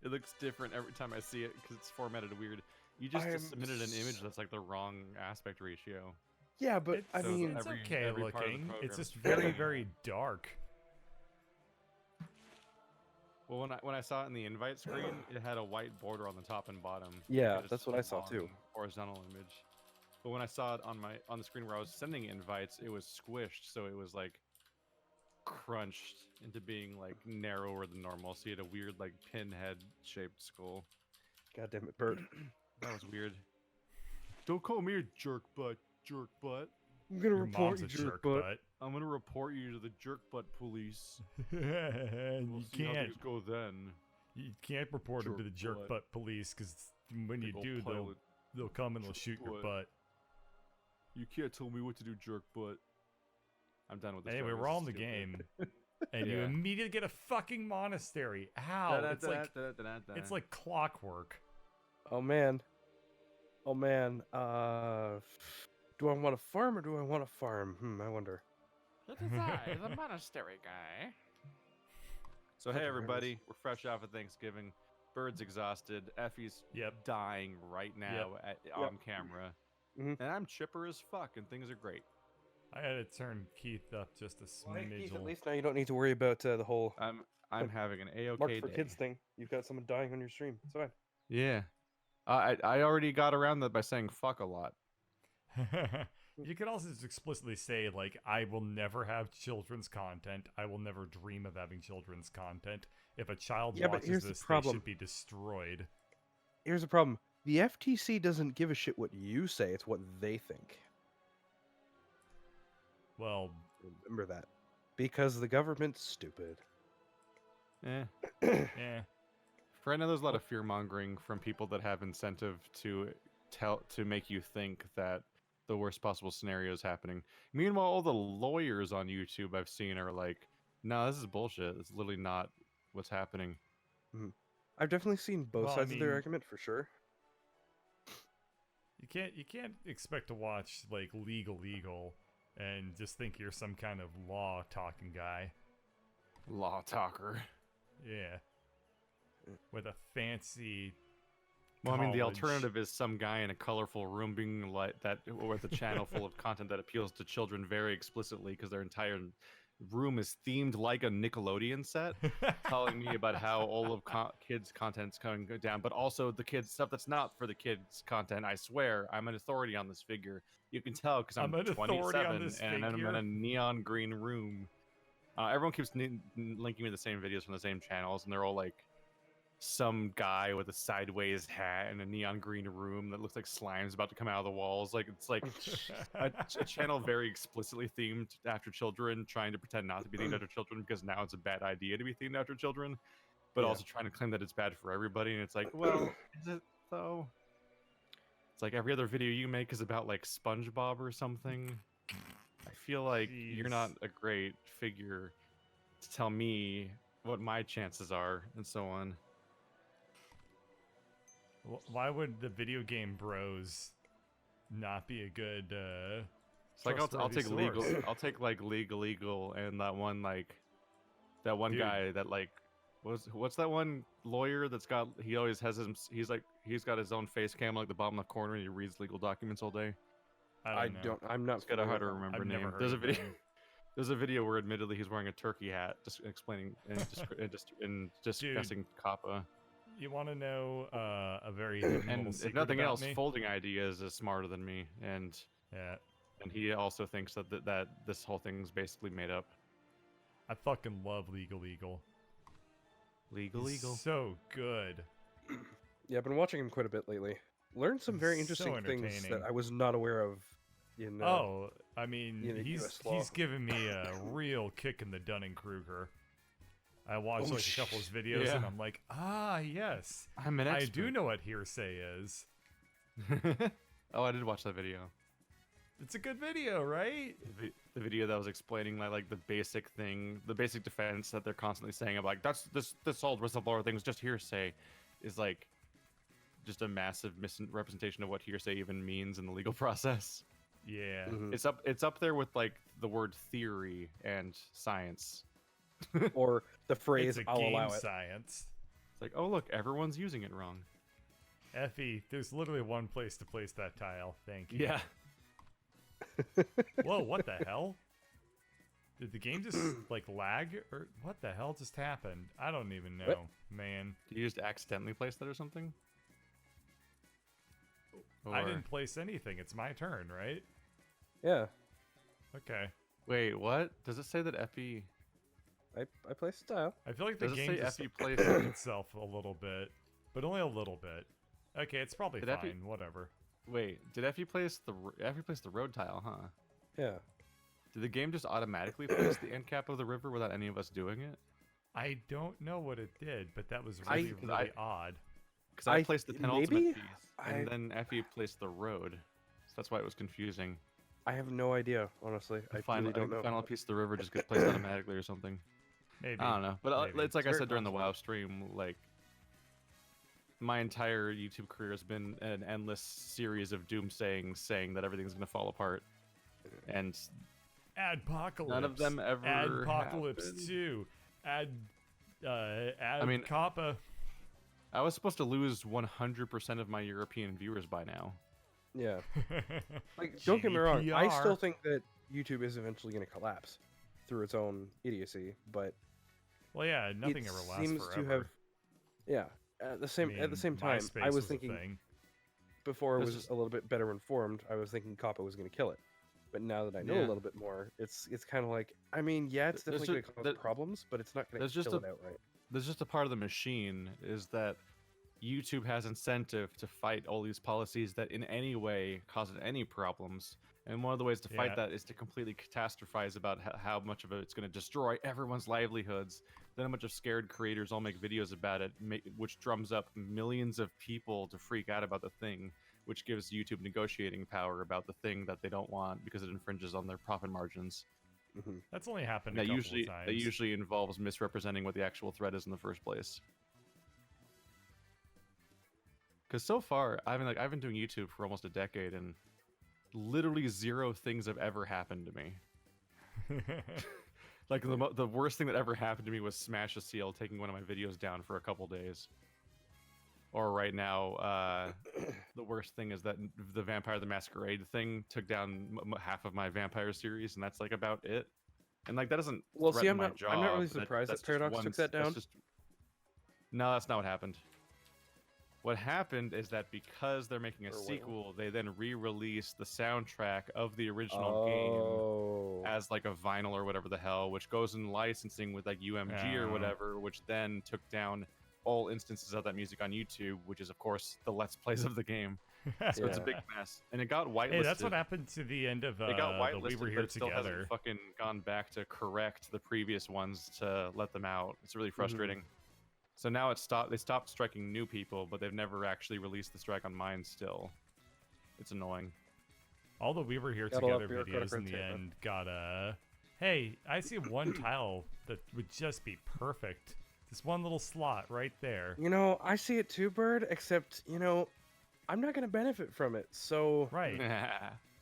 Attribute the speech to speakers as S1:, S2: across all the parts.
S1: It looks different every time I see it because it's formatted weird. You just submitted an image that's like the wrong aspect ratio.
S2: Yeah, but I mean,
S3: it's okay
S1: every part of the
S3: looking.
S1: program
S3: It's just
S1: is
S3: very,
S1: fine.
S3: very dark.
S1: Well, when I saw it in the invite screen, it had a white border on the top and bottom.
S2: Yeah,
S1: because it's
S2: that's what
S1: a
S2: I saw too.
S1: long Horizontal image. But when I saw it on the screen where I was sending invites, it was squished, so it was like crunched into being like narrower than normal. So you had a weird like pinhead shaped skull.
S2: God damn it, Bert.
S1: That was weird. Don't call me a jerk butt, jerk butt.
S2: I'm gonna
S3: Your
S2: report
S3: mom's
S2: you,
S3: a
S2: jerk
S3: jerk
S2: butt.
S3: butt.
S1: I'm gonna report you to the jerk butt police.
S3: And
S1: We'll
S3: you
S1: see how things
S3: can't.
S1: go then.
S3: You can't report him to the
S1: Jerk
S3: jerk
S1: butt.
S3: butt police because when you
S1: Big ol'
S3: do,
S1: pilot.
S3: they'll come and they'll
S1: Jerk
S3: shoot your
S1: butt.
S3: butt.
S1: You can't tell me what to do, jerk butt. I'm done with this.
S3: Anyway,
S1: joke.
S3: we're
S1: This
S3: all
S1: is
S3: in the
S1: stupid.
S3: game, and you
S1: Yeah.
S3: immediately get a fucking monastery. How?
S1: Da-da-da-da-da-da-da.
S3: It's like clockwork.
S2: Oh man. Oh man. Do I want to farm or do I want to farm? I wonder.
S1: It is I, the monastery guy. So hey
S2: Fucking
S1: everybody, we're fresh off of Thanksgiving. Bird's exhausted. Effie's
S3: Yep.
S1: dying right now on camera.
S2: Mhm.
S1: And I'm chipper as fuck and things are great.
S3: I had to turn Keith up just a
S2: Well, hey, Keith, at
S3: smidge.
S2: least now you don't need to worry about the whole
S1: I'm having an
S2: Mark
S1: A-OK
S2: for
S1: day.
S2: Kids thing. You've got someone dying on your stream. It's fine.
S1: Yeah. I already got around that by saying fuck a lot.
S3: You could also just explicitly say, like, I will never have children's content. I will never dream of having children's content. If a child
S2: Yeah, but
S3: watches
S2: here's the
S3: this, they
S2: problem.
S3: should be destroyed.
S2: Here's the problem. The FTC doesn't give a shit what you say. It's what they think.
S3: Well,
S2: Remember that. Because the government's stupid.
S3: eh.
S1: Right now, there's a lot of fear mongering from people that have incentive to make you think that the worst possible scenario is happening. Meanwhile, all the lawyers on YouTube I've seen are like, "No, this is bullshit. It's literally not what's happening."
S2: I've definitely seen both
S3: Well, I
S2: sides of their
S3: mean-
S2: argument for sure.
S3: You can't expect to watch, like, Legal and just think you're some kind of law talking guy.
S1: Law talker.
S3: Yeah. With a fancy
S1: Well, I mean, the
S3: college.
S1: alternative is some guy in a colorful room being like that, with a channel full of content that appeals to children very explicitly because their entire room is themed like a Nickelodeon set, telling me about how all of kids' content's coming down, but also the kids' stuff that's not for the kids' content. I swear, I'm an authority on this figure. You can tell because I'm
S3: an authority
S1: 27
S3: on this
S1: and I'm in
S3: figure.
S1: a neon green room. Everyone keeps linking me the same videos from the same channels, and they're all like some guy with a sideways hat in a neon green room that looks like slime's about to come out of the walls. Like it's like a channel very explicitly themed after children, trying to pretend not to be themed after children because now it's a bad idea to be themed after children, but also trying to claim that it's bad for everybody. And it's like, well, is it though? It's like every other video you make is about like SpongeBob or something. I feel like you're not a great figure to tell me what my chances are and so on.
S3: Why would the video game bros not be a good
S1: It's like I'll take
S3: trustworthy source?
S1: legal. I'll take like legal and that one
S3: Dude.
S1: guy that like what's that one lawyer that's got he always has his he's got his own face cam like the bottom left corner and he reads legal documents all day.
S3: I don't know.
S2: I'm not.
S1: It's got a hard to
S2: familiar with
S1: remember
S3: I've
S1: name.
S3: never heard
S1: There's a
S3: of
S1: video.
S3: him.
S1: There's a video where admittedly he's wearing a turkey hat, just explaining and discussing COPPA.
S3: You want to know a very hidden
S1: And
S3: little
S1: if
S3: secret
S1: nothing
S3: about
S1: else,
S3: me?
S1: folding ideas is smarter than me, and
S3: Yeah,
S1: he also thinks that this whole thing's basically made up.
S3: I fucking love Legal.
S1: Legal.
S3: So good.
S2: Yeah, I've been watching him quite a bit lately. Learned some very
S3: So
S2: interesting things
S3: entertaining.
S2: that I was not aware of. In
S3: I mean,
S2: in the
S3: he's
S2: US law.
S3: given me a real kick in the Dunning-Kruger. I watched
S2: Oh,
S3: like a couple of his videos,
S1: yeah.
S3: and I'm like, yes,
S1: I'm an
S3: I
S1: expert.
S3: do know what hearsay is.
S1: Oh, I did watch that video.
S3: It's a good video, right?
S1: The video that was explaining like the basic thing, the basic defense that they're constantly saying of like this whole whistleblower thing is just hearsay, is like just a massive misrepresentation of what hearsay even means in the legal process.
S3: Yeah.
S1: It's up there with like the word theory and science.
S2: or the phrase
S3: It's a
S2: "I'll
S3: game
S2: allow it."
S3: science.
S1: It's like, oh look, everyone's using it wrong.
S3: Effie, there's literally one place to place that tile. Thank you.
S1: Yeah.
S3: Whoa, what the hell? Did the game just, like, lag? Or what the hell just happened? I don't even know, man.
S1: Did you just accidentally place that or something?
S3: I
S1: Or-
S3: didn't place anything. It's my turn, right?
S2: Yeah,
S3: Okay.
S1: Wait, what? Does it say that Effie...
S2: I placed a tile.
S3: I feel like the
S1: Does it
S3: game
S1: say
S3: just
S1: Effie placed...
S3: itself a little bit, but only a little bit. Okay, it's probably
S1: Did
S3: fine.
S1: Effie-
S3: Whatever.
S1: Wait, did Effie place the road tile, huh?
S2: Yeah.
S1: Did the game just automatically place the end cap of the river without any of us doing it?
S3: I don't know what it did, but that was
S2: I-
S3: really, really odd.
S1: Because I placed the penultimate
S2: maybe?
S1: piece, and then Effie placed the road. So that's why it was confusing.
S2: I have no idea, honestly. I
S1: Final,
S2: really don't know.
S1: final piece of the river just gets placed automatically or something.
S3: Maybe.
S1: I don't know. But
S3: Maybe.
S1: it's like I
S2: Very
S1: said during the
S2: possible.
S1: WoW stream, like, my entire YouTube career has been an endless series of doomsaying, saying that everything's going to fall apart. And
S3: Adpocalypse.
S1: none of them ever
S3: Adpocalypse
S1: happened.
S3: 2. I
S1: mean-
S3: Kappa.
S1: I was supposed to lose 100% of my European viewers by now.
S2: Yeah. Like, don't get me wrong. I
S3: GDPR.
S2: still think that YouTube is eventually going to collapse through its own idiocy, but
S3: Well, yeah, nothing
S2: it
S3: ever lasts
S2: seems
S3: forever.
S2: to have. Yeah. At the same time,
S3: MySpace
S2: I was
S3: a
S2: thinking
S3: thing.
S2: before I
S1: This
S2: was
S1: is-
S2: a little bit better informed, I was thinking Kappa was going to kill it. But now that I know a
S1: Yeah.
S2: little bit more, it's kind of like, I mean, yeah, it's
S1: There's
S2: definitely going
S1: ju-
S2: to cause
S1: there-
S2: problems, but it's not going to
S1: there's just
S2: kill
S1: a-
S2: it outright.
S1: There's just a part of the machine is that YouTube has incentive to fight all these policies that in any way cause any problems. And one of the ways to fight
S3: Yeah.
S1: that is to completely catastrophize about how much of it it's going to destroy everyone's livelihoods. Then a bunch of scared creators all make videos about it, which drums up millions of people to freak out about the thing, which gives YouTube negotiating power about the thing that they don't want because it infringes on their profit margins.
S2: Hmm.
S3: That's only happened
S1: And
S3: a couple of times.
S1: that usually involves misrepresenting what the actual threat is in the first place. Because so far, I've been doing YouTube for almost a decade, and literally 0 things have ever happened to me. Like the worst thing that ever happened to me was Smash a Seal taking one of my videos down for a couple days. Or right now, the worst thing is that the Vampire the Masquerade thing took down half of my Vampire series, and that's like about it. And like that doesn't
S2: Well, see,
S1: threaten
S2: I'm
S1: my
S2: not- I'm not really
S1: job,
S2: surprised that
S1: that's just
S2: Paradox took that
S1: that's
S2: down.
S1: just- No, that's not what happened. What happened is that because they're making a
S2: Or what?
S1: sequel, they then re-released the soundtrack of the original
S2: Oh.
S1: game as like a vinyl or whatever the hell, which goes in licensing with like UMG or
S3: Oh.
S1: whatever, which then took down all instances of that music on YouTube, which is of course the Let's Plays of the game. So it's a
S2: Yeah.
S1: big mess, and it got whitelisted.
S3: Hey, that's what happened to the end of
S1: It got
S3: the
S1: whitelisted,
S3: We Were
S1: but
S3: Here
S1: it still
S3: Together.
S1: hasn't fucking gone back to correct the previous ones to let them out. It's really frustrating. So now it's stopped. They stopped striking new people, but they've never actually released the strike on mine. Still, it's annoying.
S3: All the We Were Here
S2: Gotta love
S3: Together
S2: bureaucratic
S3: videos in
S2: red
S3: the
S2: tape, huh?
S3: end got Hey, I see one tile that would just be perfect. This one little slot right there.
S2: You know, I see it too, Bird, except, you know, I'm not going to benefit from it, so...
S3: Right.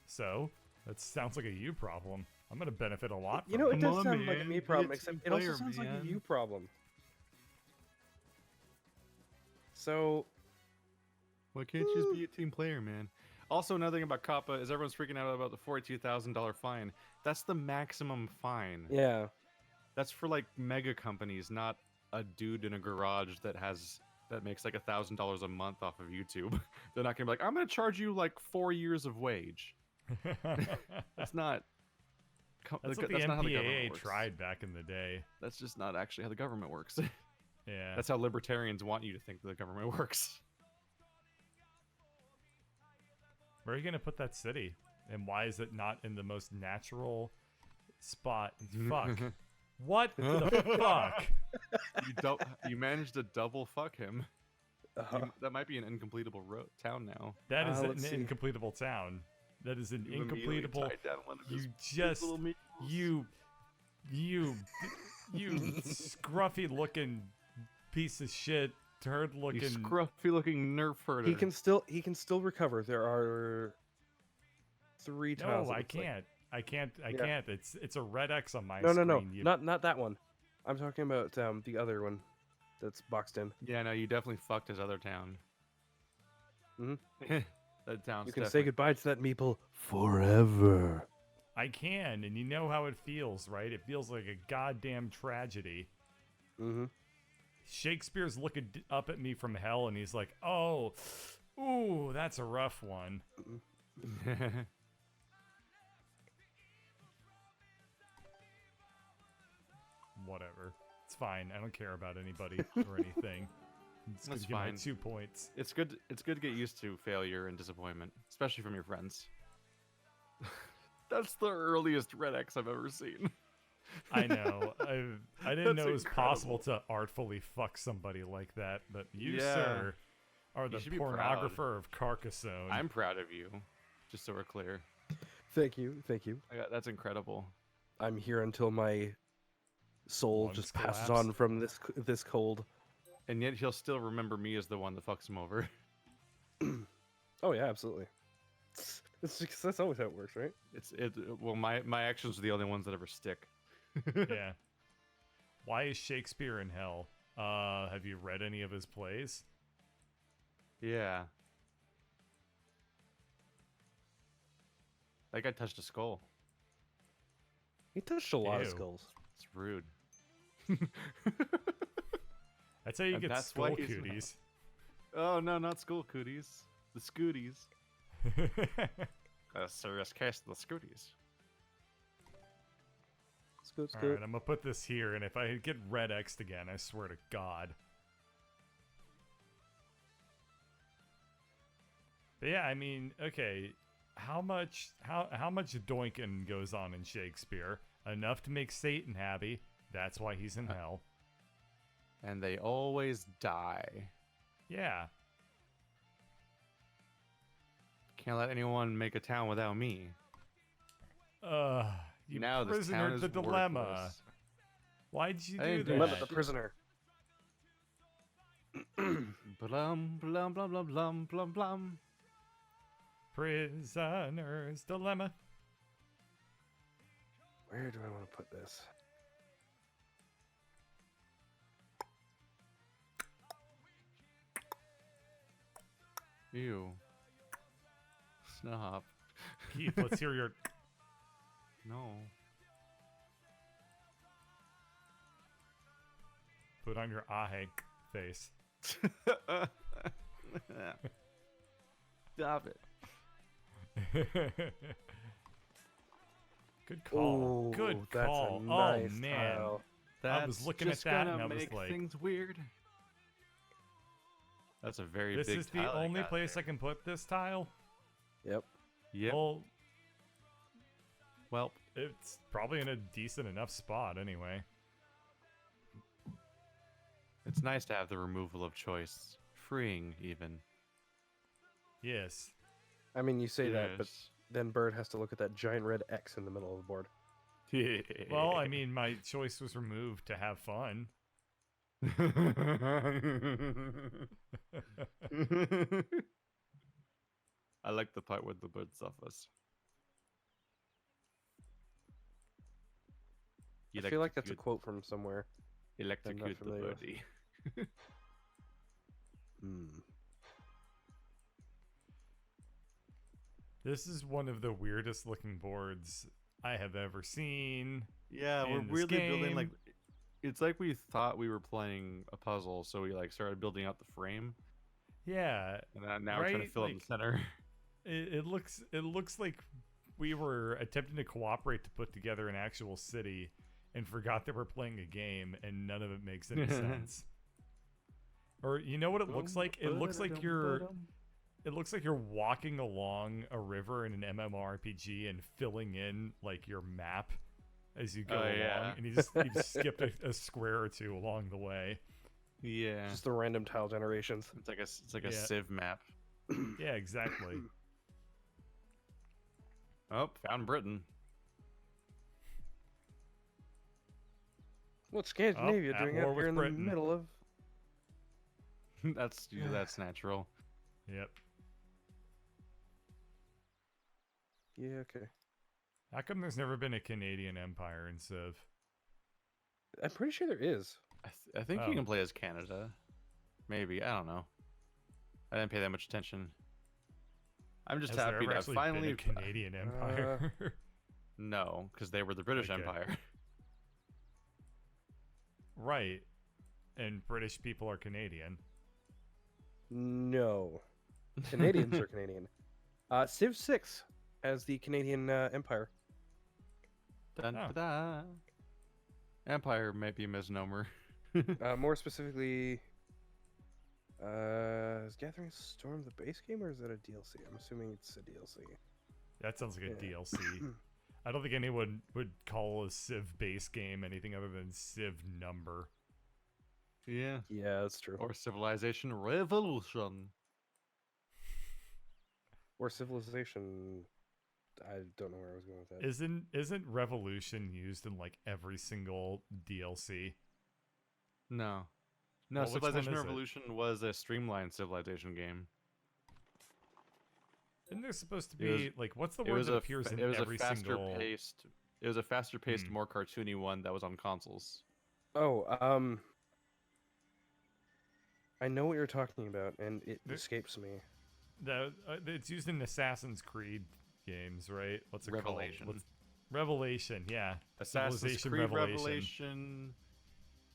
S3: So, that sounds like a you problem. I'm gonna benefit a lot from
S2: You know, it
S3: it.
S2: does
S1: Come on,
S2: sound like a
S1: man,
S2: me
S1: be a
S2: problem,
S1: team
S2: except it also
S1: player,
S2: sounds like a
S1: man.
S2: you problem. So,
S1: Why can't you just be a team player, man? Also, another thing about Kappa is everyone's freaking out about the $42,000 fine. That's the maximum fine.
S2: yeah.
S1: That's for like mega companies, not a dude in a garage that makes like $1,000 a month off of YouTube. They're not gonna be like, I'm gonna charge you like 4 years of wage. That's not.
S3: That's what the
S1: that's not how the
S3: MPAA
S1: government works.
S3: tried back in the day.
S1: That's just not actually how the government works.
S3: Yeah.
S1: That's how libertarians want you to think that the government works.
S3: Where are you gonna put that city? And why is it not in the most natural spot? Fuck. What the fuck?
S1: You managed to double fuck him.
S2: Uh,
S1: That might be an incompletable town now.
S3: That is an
S2: let's see.
S3: incompletable town. That is an
S1: You immediately
S3: incompletable.
S1: tied down one of
S3: You
S1: his
S3: just
S1: little meatballs.
S3: you scruffy looking piece of shit, turd
S1: You
S3: looking.
S1: scruffy looking nerf herder.
S2: he can still recover. There are 3 tiles.
S3: No,
S2: it
S3: I
S2: looks like.
S3: can't. I can't. I
S2: Yeah.
S3: can't. It's a red X on my
S2: No,
S3: screen.
S2: no, no.
S3: You-
S2: Not that one. I'm talking about the other one. that's boxed in.
S1: Yeah, no, you definitely fucked his other town.
S2: Mhm.
S1: That town's
S2: You can say
S1: definitely-
S2: goodbye to that meeple forever.
S3: I can, and you know how it feels, right? It feels like a goddamn tragedy.
S2: Mm-hmm.
S3: Shakespeare's looking up at me from hell, and he's like, "Oh, ooh, that's a rough one." Whatever. It's fine. I don't care about anybody or anything. I'm just gonna
S1: That's
S3: give my
S1: fine.
S3: 2 points.
S1: It's good to get used to failure and disappointment, especially from your friends. That's the earliest Red X I've ever seen.
S3: I know. I didn't know
S1: That's
S3: it was possible
S1: incredible.
S3: to artfully fuck somebody like that, but you,
S1: Yeah.
S3: sir, are the
S1: should be proud.
S3: pornographer of Carcassonne.
S1: I'm proud of you, just so we're clear.
S2: Thank you, thank you.
S1: That's incredible.
S2: I'm here until my soul
S3: Lungs
S2: just passes
S3: collapse.
S2: on from this cold.
S1: And yet he'll still remember me as the one that fucks him over.
S2: Oh yeah, absolutely. That's always how it works, right?
S1: Well, my actions are the only ones that ever stick.
S3: Yeah. Why is Shakespeare in hell? Have you read any of his plays?
S1: Yeah. That guy touched a skull.
S2: He touched a lot of
S3: Ew.
S2: skulls.
S1: It's rude.
S3: That's how you
S1: And
S3: get
S1: that's why
S3: skull
S1: he's in hell.
S3: cooties.
S1: Oh no, not skull cooties. The scooties. A serious case of the scooties.
S2: Scoot,
S3: All
S2: scoot.
S3: right, I'm gonna put this here, and if I get red X'd again, I swear to God. But yeah, I mean, okay, how much doinking goes on in Shakespeare? Enough to make Satan happy. That's why he's in hell.
S1: And they always die.
S3: Yeah.
S1: Can't let anyone make a town without me.
S3: You
S1: Now this town
S3: prisoner
S1: is
S3: the dilemma.
S1: worthless.
S3: Why'd you
S1: I
S3: do
S1: didn't do
S3: that?
S2: Limit the prisoner.
S1: Blum blum blum blum blum blum blum.
S3: Prisoner's dilemma.
S2: Where do I want to put this?
S1: Ew. Stop.
S3: Keith, let's hear your.
S1: No.
S3: Put on your ahe face.
S1: Stop it.
S3: Good call.
S2: Ooh,
S3: Good
S2: that's
S3: call.
S2: a nice
S3: Oh man.
S2: tile.
S3: I was looking at
S1: just
S3: that
S1: gonna
S3: and I was
S1: make
S3: like-
S1: things weird. That's a very
S3: This
S1: big
S3: is the
S1: tile I
S3: only
S1: got
S3: place
S1: there.
S3: I can put this tile.
S2: Yep.
S1: Yep.
S3: Well, it's probably in a decent enough spot anyway.
S1: It's nice to have the removal of choice. Freeing, even.
S3: Yes.
S2: I mean, you say that, but
S1: Yes.
S2: then Bird has to look at that giant red X in the middle of the board.
S3: Well, I mean, my choice was removed to have fun.
S1: I like the part where the bird suffers.
S2: I feel like that's a quote from somewhere.
S1: Electrocute the
S2: familiar with.
S1: birdie.
S3: This is one of the weirdest looking boards I have ever seen.
S1: Yeah, we're
S3: in this
S1: weirdly building like
S3: game.
S1: it's like we thought we were playing a puzzle, so we like started building out the frame,
S3: Yeah,
S1: and now we're trying to
S3: Right,
S1: fill in
S3: like-
S1: the center.
S3: it looks like we were attempting to cooperate to put together an actual city and forgot that we're playing a game and none of it makes any sense. Or you know what it looks like? It looks like you're walking along a river in an MMORPG and filling in like your map as you go
S1: Oh,
S3: along,
S1: yeah.
S3: and you just skip a square or two along the way.
S1: Yeah,
S2: Just the random tile generations.
S1: it's like a
S3: Yeah.
S1: Civ map.
S3: Yeah, exactly.
S1: Oh, found Britain.
S2: What's Scandinavia
S3: at
S2: doing
S3: war
S2: up
S3: with
S2: here in the
S3: Britain.
S2: middle of?
S1: That's natural.
S3: Yep.
S2: Yeah, okay.
S3: How come there's never been a Canadian empire in Civ?
S2: I'm pretty sure there is.
S1: I think
S3: Oh.
S1: you can play as Canada. Maybe, I don't know. I didn't pay that much attention. I'm just
S3: Has there
S1: happy
S3: ever
S1: to
S3: actually
S1: finally.
S3: been a Canadian empire?
S1: No, because they were the British
S3: Okay.
S1: Empire.
S3: Right. And British people are Canadian.
S2: No. Canadians are Canadian. Civ 6 as the Canadian Empire.
S1: Dun,
S3: Oh.
S1: da, da. Empire might be a misnomer.
S2: More specifically, is Gathering Storm the base game or is that a DLC? I'm assuming it's a DLC.
S3: That sounds like a
S2: Yeah.
S3: DLC. I don't think anyone would call a Civ base game anything other than Civ number.
S1: Yeah.
S2: Yeah, that's true.
S1: Or Civilization Revolution.
S2: Or Civilization. I don't know where I was going with that.
S3: Isn't Revolution used in like every single DLC?
S1: No.
S3: Well,
S1: No,
S3: which one
S1: Civilization
S3: is it?
S1: Revolution was a streamlined Civilization game.
S3: Isn't there supposed to
S1: It was-
S3: be like what's the
S1: It
S3: word
S1: was
S3: that
S1: a
S3: appears
S1: fa-
S3: in
S1: it was
S3: every
S1: a faster
S3: single?
S1: paced. It was a faster paced,
S3: Hmm.
S1: more cartoony one that was on consoles.
S2: Oh, I know what you're talking about, and it
S3: There-
S2: escapes me.
S3: It's used in Assassin's Creed games, right? What's it
S1: Revelation.
S3: called? Revelation, yeah.
S1: Assassin's
S3: Civilization
S1: Creed
S3: Revelation.
S1: Revelation.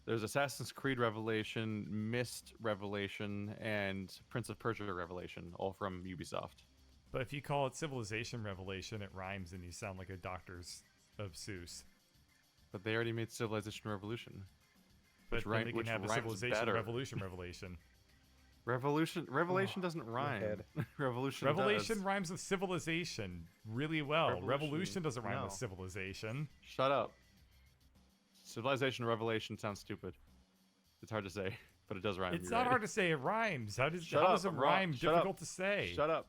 S1: There's Assassin's Creed Revelation, Myst Revelation, and Prince of Persia Revelation, all from Ubisoft.
S3: But if you call it Civilization Revelation, it rhymes and you sound like a doctor's of Seuss.
S1: But they already made Civilization Revolution.
S3: But
S1: Which
S3: then
S1: rhyme-
S3: they can
S1: which
S3: have a
S1: rhymes
S3: Civilization
S1: better.
S3: Revolution Revelation.
S1: Revelation doesn't rhyme.
S2: head.
S1: Revolution
S3: Revelation
S1: does.
S3: rhymes with civilization really well. Revolution
S1: Revolution,
S3: doesn't rhyme
S1: no.
S3: with civilization.
S1: Shut up. Civilization Revelation sounds stupid. It's hard to say, but it does rhyme.
S3: It's
S1: you're
S3: not
S1: right.
S3: hard to say it rhymes. How
S1: Shut
S3: does
S1: up,
S3: a
S1: I'm wrong.
S3: rhyme
S1: Shut up.
S3: difficult to say?
S1: Shut up.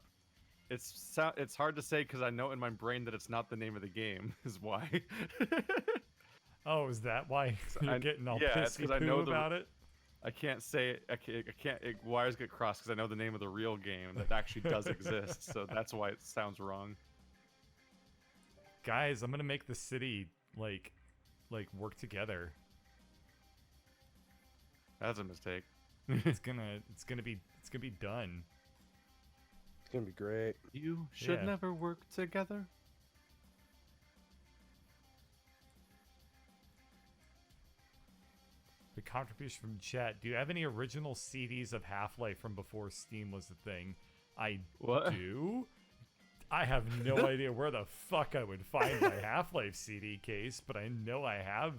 S1: It's hard to say because I know in my brain that it's not the name of the game. Is why.
S3: Oh, is that why you're
S1: I-
S3: getting all
S1: yeah, it's
S3: pissy
S1: 'cause I
S3: poo
S1: know the-
S3: about it?
S1: I can't say it. I can't. Wires get crossed because I know the name of the real game that actually does exist. So that's why it sounds wrong.
S3: Guys, I'm gonna make the city like work together.
S1: That's a mistake.
S3: It's gonna be done.
S2: It's gonna be great.
S1: You should
S3: Yeah.
S1: never work together.
S3: The contribution from chat. Do you have any original CDs of Half-Life from before Steam was a thing? I
S1: What?
S3: do. I have no idea where the fuck I would find my Half-Life CD case, but I know I have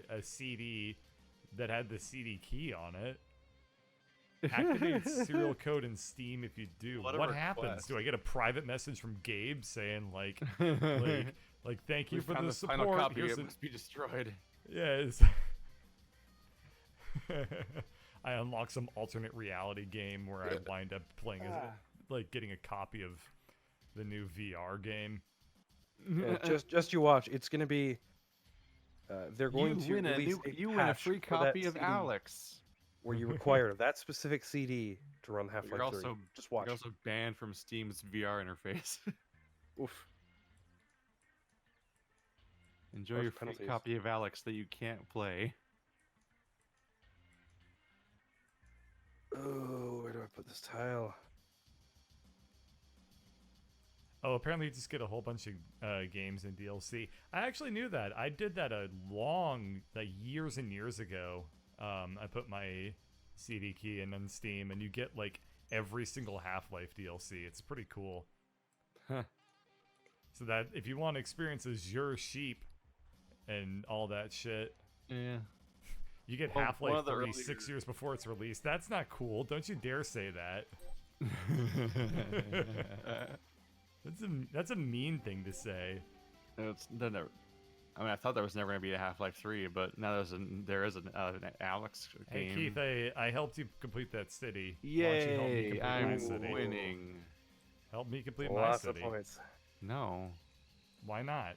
S3: a CD that had the CD key on it. Activate serial code in Steam if you do.
S1: What
S3: What,
S1: a
S3: happens?
S1: request.
S3: Do I get a private message from Gabe saying like thank you
S1: We
S3: for
S1: found
S3: the
S1: the final
S3: support?
S1: copy.
S3: Here's
S1: It
S3: an-
S1: must be destroyed.
S3: Yes. I unlock some alternate reality game where I wind up playing as like getting a copy of the new VR game.
S2: Yeah, just you watch. It's gonna be. They're going to
S1: win
S2: release
S1: you win a
S2: patch
S1: free
S2: for that
S1: copy of
S2: CD
S1: Alex.
S2: where you require that specific CD to run Half-Life 3.
S1: You're also
S2: Just watch.
S1: You're also banned from Steam's VR interface.
S2: Oof.
S1: Enjoy
S2: Harsh
S1: your free
S2: penalties.
S1: copy of Alex that you can't play.
S2: Oh, where do I put this tile?
S3: Oh, apparently you just get a whole bunch of games in DLC. I actually knew that. I did that years and years ago. I put my CD key in on Steam, and you get like every single Half-Life DLC. It's pretty cool.
S1: Huh.
S3: So that if you want to experience Azure Sheep and all that shit,
S1: Yeah.
S3: you get
S1: Well, one
S3: Half-Life
S1: of the
S3: 3
S1: earlier-
S3: 6 years before it's released. That's not cool. Don't you dare say that. That's a mean thing to say.
S1: I thought there was never going to be a Half-Life 3, but now there is an Alex
S3: Hey
S1: game.
S3: Keith, I helped you complete that city. Why don't you help me
S1: Yay!
S3: complete my
S1: I'm
S3: city?
S1: winning.
S3: Help me complete
S2: Lots
S3: my
S2: of
S3: city.
S2: points.
S1: No.
S3: Why not?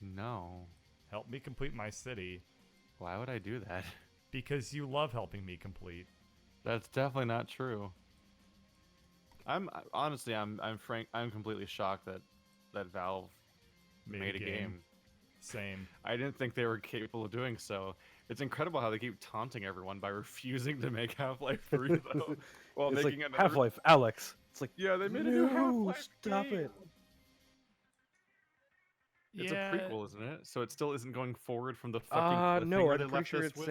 S1: No.
S3: Help me complete my city
S1: Why would I do that?
S3: because you love helping me complete.
S1: That's definitely not true. I'm completely shocked that Valve made a game.
S3: Same.
S1: I didn't think they were capable of doing so. It's incredible how they keep taunting everyone by refusing to make Half-Life 3 though, while
S2: It's
S1: making
S2: like
S1: another.
S2: Half-Life, Alex. It's like,
S1: Yeah, they made a new
S2: no,
S1: Half-Life
S2: stop
S1: game.
S2: it.
S1: It's
S3: Yeah.
S1: a prequel, isn't it? So it still isn't going forward from the fucking
S2: No,
S1: cliffhanger
S2: I'm
S1: they
S2: pretty
S1: left
S2: sure
S1: us
S2: it's
S1: with.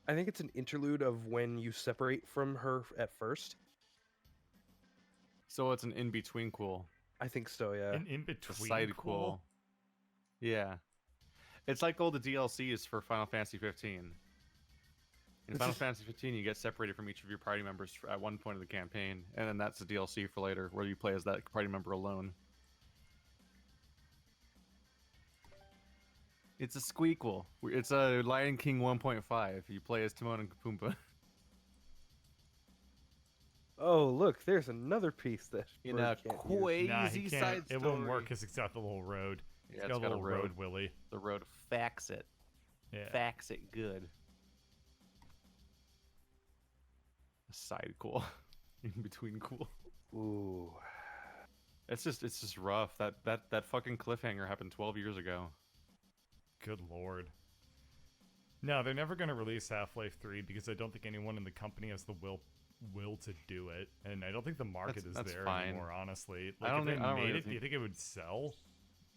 S2: I think it's an interlude of when you separate from her at first.
S1: So it's an in-between cool.
S2: I think so, yeah.
S3: An in
S1: A
S3: between
S1: side
S3: cool.
S1: cool. Yeah. It's like all the DLCs for Final Fantasy 15. In Final Fantasy 15, you get separated from each of your party members at one point of the campaign, and then that's the DLC for later, where you play as that party member alone. It's a squeakquel. It's a Lion King 1.5. You play as Timon and Pumbaa.
S2: Oh, look, there's another piece that
S1: In
S2: Bird
S1: a
S2: can't use.
S1: crazy
S3: Nah, he
S1: side
S3: can't.
S1: story.
S3: It won't work because it's got the little road.
S1: Yeah,
S3: It's got a little road, Willie.
S1: The road fax it.
S3: Yeah.
S1: Fax it good. A side cool. In between cool.
S2: Ooh.
S1: It's just rough. That fucking cliffhanger happened 12 years ago.
S3: Good lord. No, they're never going to release Half-Life 3 because I don't think anyone in the company has the will to do it, and I don't think the market is
S1: That's
S3: there
S1: fine.
S3: anymore. Honestly,
S1: I don't
S3: if they
S1: think- I don't
S3: made
S1: really
S3: it, do you think it would sell?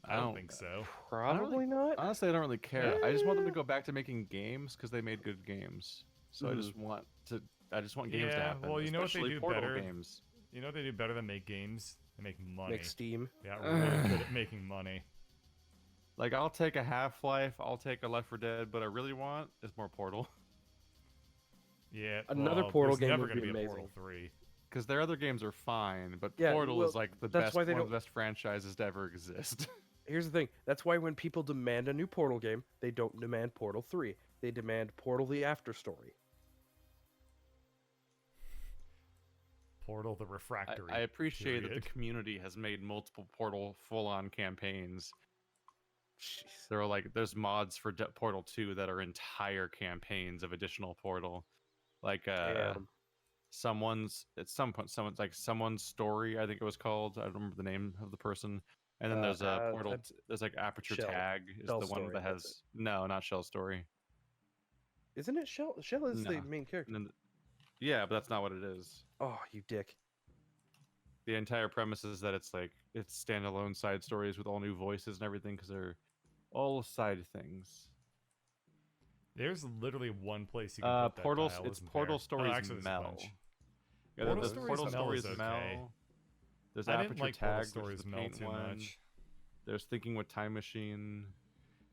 S1: I
S3: I don't
S1: don't-
S3: think so.
S2: Probably not.
S1: Honestly, I don't really care. I just want them to go back to making games because they made good games. So I just want games to
S3: Yeah,
S1: happen.
S3: well, you know what they
S1: especially
S3: do
S1: Portal
S3: better?
S1: games.
S3: You know what they do better than make games? They make money.
S2: Make Steam.
S3: Yeah, really good at making money.
S1: Like, I'll take a Half-Life, I'll take a Left 4 Dead, but I really want is more Portal.
S3: Yeah,
S2: Another
S3: well,
S2: Portal
S3: there's
S2: game
S3: never
S2: would
S3: gonna
S2: be
S3: be a
S2: amazing.
S3: Portal 3.
S1: Because their other games are fine, but
S2: Yeah,
S1: Portal
S2: well,
S1: is like the
S2: that's
S1: best,
S2: why they
S1: one of the
S2: don't-
S1: best franchises to ever exist.
S2: Here's the thing. That's why when people demand a new Portal game, they don't demand Portal 3. They demand Portal the After Story.
S3: Portal the Refractory.
S1: I appreciate that
S3: period.
S1: the community has made multiple Portal full-on campaigns.
S2: Jeez.
S1: There are there's mods for Portal 2 that are entire campaigns of additional Portal. Like
S2: Damn.
S1: someone's story, I think it was called. I don't remember the name of the person. And then there's a Portal. There's like Aperture
S2: Shell.
S1: Tag is
S2: Shell
S1: the one
S2: Story,
S1: that
S2: that's
S1: has no, not Shell Story.
S2: Isn't it Shell? Shell is the
S1: No.
S2: main character.
S1: And then, yeah, but that's not what it is.
S2: Oh, you dick.
S1: The entire premise is that it's standalone side stories with all new voices and everything because they're all side things.
S3: There's literally one place you can put that
S1: Portal.
S3: dial,
S1: It's
S3: isn't
S1: Portal
S3: there?
S1: Stories
S3: Oh, actually, there's a
S1: Mel.
S3: bunch.
S1: Yeah,
S3: Portal
S1: the
S3: Stories
S1: Portal
S3: Mel
S1: Stories
S3: is okay.
S1: Mel. There's
S3: I
S1: Aperture
S3: didn't like
S1: Tag,
S3: Portal
S1: which is
S3: Stories
S1: the
S3: Mel
S1: paint
S3: too
S1: one.
S3: much.
S1: There's Thinking with Time Machine.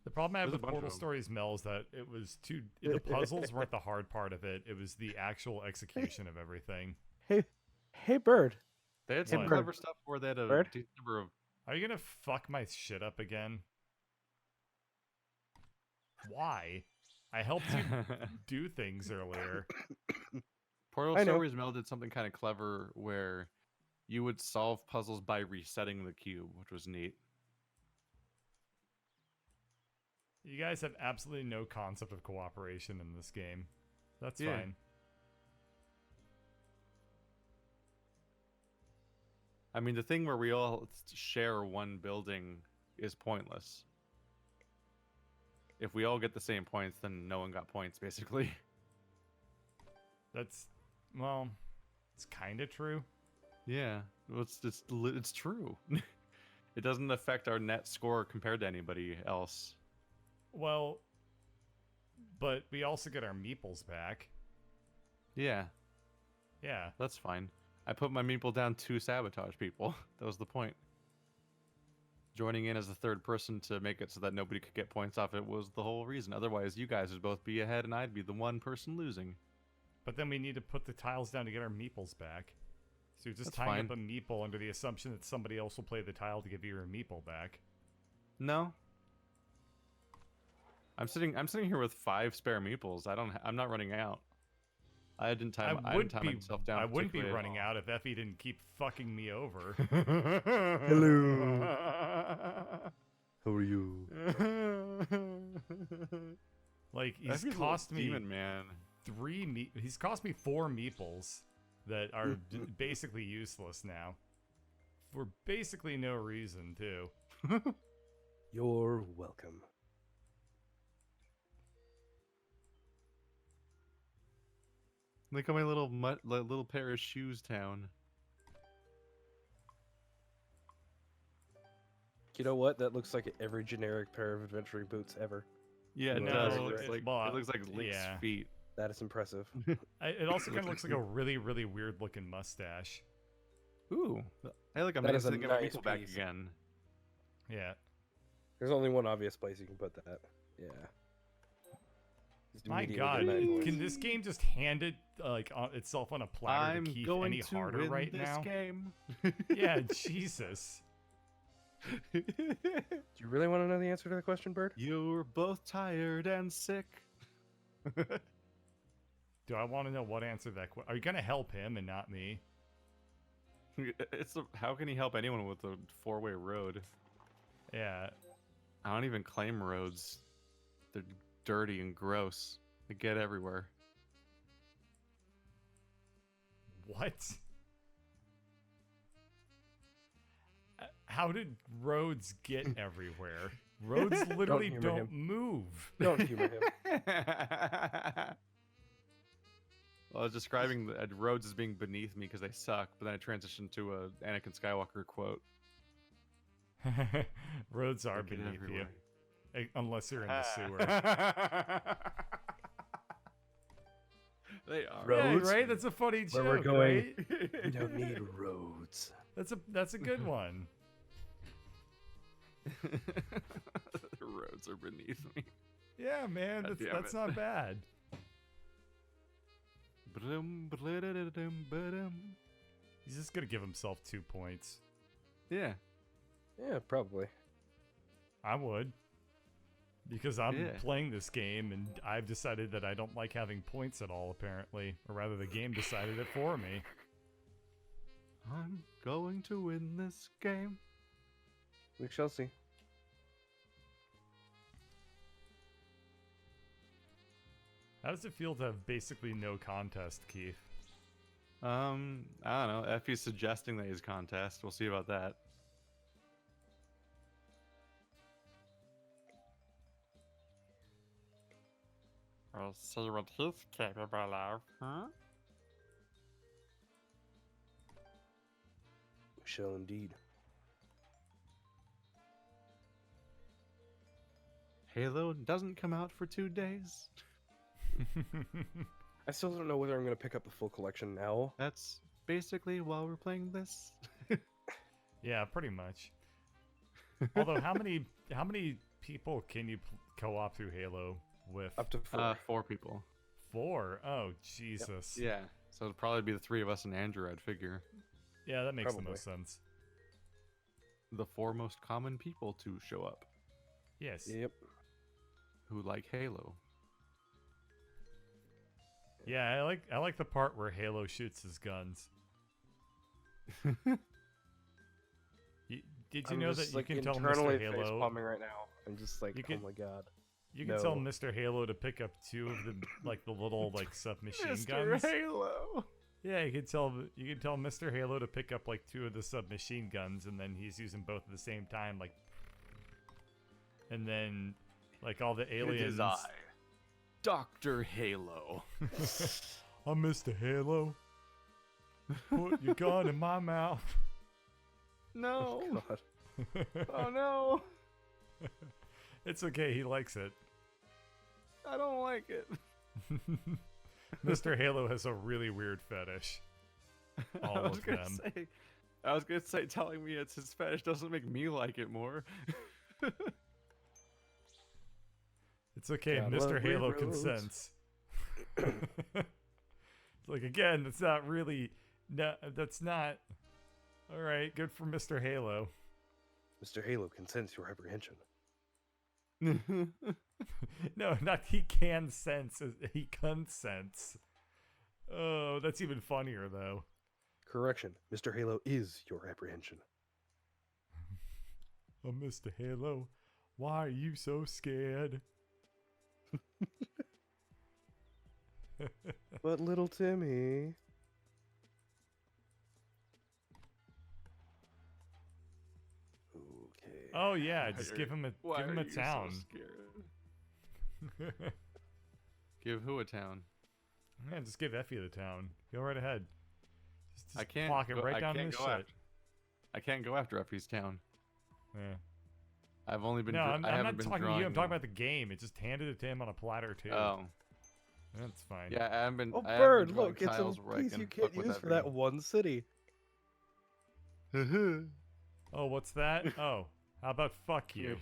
S3: The problem I have
S1: There's a
S3: with
S1: bunch of
S3: Portal
S1: them.
S3: Stories Mel is that it was too. The puzzles weren't the hard part of it. It was the actual execution of everything.
S2: Hey, Bird.
S1: They had some
S3: What?
S1: clever stuff where they had a
S2: Bird?
S1: decent number of.
S3: Are you gonna fuck my shit up again? Why? I helped you do things earlier.
S1: Portal
S2: I know.
S1: Stories Mel did something kind of clever where you would solve puzzles by resetting the cube, which was neat.
S3: You guys have absolutely no concept of cooperation in this game. That's
S1: Yeah.
S3: fine.
S1: I mean, the thing where we all share one building is pointless. If we all get the same points, then no one got points, basically.
S3: That's, well, it's kind of true.
S1: Yeah, well, it's true. It doesn't affect our net score compared to anybody else.
S3: Well, but we also get our meeples back.
S1: Yeah,
S3: Yeah.
S1: that's fine. I put my meeple down to sabotage people. That was the point. Joining in as a third person to make it so that nobody could get points off it was the whole reason. Otherwise, you guys would both be ahead and I'd be the one person losing.
S3: But then we need to put the tiles down to get our meeples back. So you're just
S1: That's
S3: tying
S1: fine.
S3: up a meeple under the assumption that somebody else will play the tile to give you your meeple back.
S1: No. I'm sitting here with 5 spare meeples. I'm not running out. I didn't time myself down.
S3: I wouldn't be
S1: particularly
S3: running out if Effie didn't keep fucking me over.
S2: Hello. How are you?
S3: Like he's
S1: Effie's a
S3: cost me
S1: demon, man.
S3: He's cost me 4 meeples that are basically useless now. For basically no reason, too.
S2: You're welcome.
S1: Look at my little pair of shoes town.
S2: You know what? That looks like every generic pair of adventuring boots ever.
S1: Yeah, it
S2: No,
S1: does.
S2: it
S1: It looks like Link's
S3: yeah.
S1: feet.
S2: That is impressive.
S3: It also kind of looks like a really, really weird looking mustache.
S1: Ooh, hey, look, I'm
S2: That is a
S1: amazing to get my
S2: nice
S1: Meeple back
S2: piece.
S1: again.
S3: Yeah.
S2: There's only one obvious place you can put that. Yeah. Just
S3: My
S2: immediately
S3: God,
S2: get that voice.
S3: can this game just hand it itself on a platter
S1: I'm
S3: to Keith
S1: going
S3: any
S1: to
S3: harder
S1: win
S3: right
S1: this
S3: now?
S1: game.
S3: Yeah, Jesus.
S2: Do you really want to know the answer to the question, Bird?
S1: You're both tired and sick.
S3: Do I want to know what answer that question? Are you gonna help him and not me?
S1: How can he help anyone with a four-way road?
S3: Yeah.
S1: I don't even claim roads. They're dirty and gross. They get everywhere.
S3: What? How did roads get everywhere? Roads literally
S2: humor
S3: don't
S2: him.
S3: move.
S2: Don't humor him.
S1: Well, I was describing the roads as being beneath me because they suck, but then I transitioned to a Anakin Skywalker quote.
S3: Roads are
S1: They get
S3: beneath you.
S1: everywhere.
S3: Unless you're in the sewer.
S1: They are.
S3: Yeah,
S2: Roads?
S3: right? That's a funny
S2: Where
S3: joke,
S2: we're going.
S3: right?
S2: We don't need roads.
S3: That's a good one.
S1: The roads are beneath me.
S3: Yeah, man,
S1: God damn
S3: that's
S1: it.
S3: not bad. He's just gonna give himself 2 points.
S1: Yeah.
S2: Yeah, probably.
S3: I would. Because I'm
S1: Yeah.
S3: playing this game and I've decided that I don't like having points at all, apparently. Or rather, the game decided it for me.
S1: I'm going to win this game.
S2: We shall see.
S3: How does it feel to have basically no contest, Keith?
S1: I don't know. Effie's suggesting that he's contest. We'll see about that. We'll see what he's capable of, huh?
S2: We shall indeed.
S1: Halo doesn't come out for 2 days.
S2: I still don't know whether I'm going to pick up the full collection now.
S1: That's basically why we're playing this.
S3: Yeah, pretty much. Although, how many people can you co-op through Halo with?
S2: Up to 4.
S1: 4 people.
S3: 4? Oh, Jesus.
S1: Yeah. So it'll probably be the 3 of us and Andrew, I'd figure.
S3: Yeah, that makes the
S2: Probably.
S3: most sense.
S1: The 4 most common people to show up
S3: Yes.
S2: Yep.
S1: who like Halo.
S3: Yeah, I like the part where Halo shoots his guns. Did you
S2: I'm
S3: know
S2: just,
S3: that you can tell
S2: internally
S3: Mr. Halo?
S2: facepalming right now. I'm just like,
S3: You can-
S2: oh my god.
S3: You can tell
S2: No.
S3: Mr. Halo to pick up 2 of the the little submachine guns.
S1: Halo!
S3: Yeah, you can tell Mr. Halo to pick up 2 of the submachine guns, and then he's using both at the same time, and then all the
S1: It
S3: aliens.
S1: is I, Dr. Halo.
S3: I'm Mr. Halo. Put your gun in my mouth.
S1: No!
S2: God.
S1: Oh no!
S3: It's okay, he likes it.
S1: I don't like it.
S3: Mr. Halo has a really weird fetish. All
S1: I was
S3: of
S1: gonna
S3: them.
S1: say, telling me it's his fetish doesn't make me like it more.
S3: It's okay,
S2: God,
S3: Mr.
S2: love
S3: Halo
S2: railroads.
S3: consents. It's again, that's not really. No, that's not. Alright, good for Mr. Halo.
S2: Mr. Halo consents your apprehension.
S3: No, not he can sense, he consents. Oh, that's even funnier, though.
S2: Correction. Mr. Halo is your apprehension.
S3: Oh, Mr. Halo, why are you so scared?
S2: But little Timmy. Okay.
S3: Oh yeah, just give him a town.
S1: So scared? Give who a town?
S3: Yeah, just give Effie the town. Go right ahead. Just
S1: I can't
S3: plonk it
S1: go,
S3: right
S1: I
S3: down in
S1: can't
S3: the
S1: go
S3: shit.
S1: after. I can't go after Effie's town.
S3: Yeah.
S1: I've only been.
S3: No, I'm
S1: I haven't
S3: not
S1: been
S3: talking to you.
S1: drawing
S3: I'm talking
S1: them.
S3: about the game. It just handed it to him on a platter too.
S1: Oh,
S3: That's fine.
S1: yeah. I haven't been.
S2: Oh,
S1: I haven't
S2: bird!
S1: been drawing
S2: Look, it's a
S1: tiles where I
S2: piece
S1: can
S2: you can't
S1: fuck with
S2: use for that one city.
S3: Oh, what's that? Oh, how about fuck you?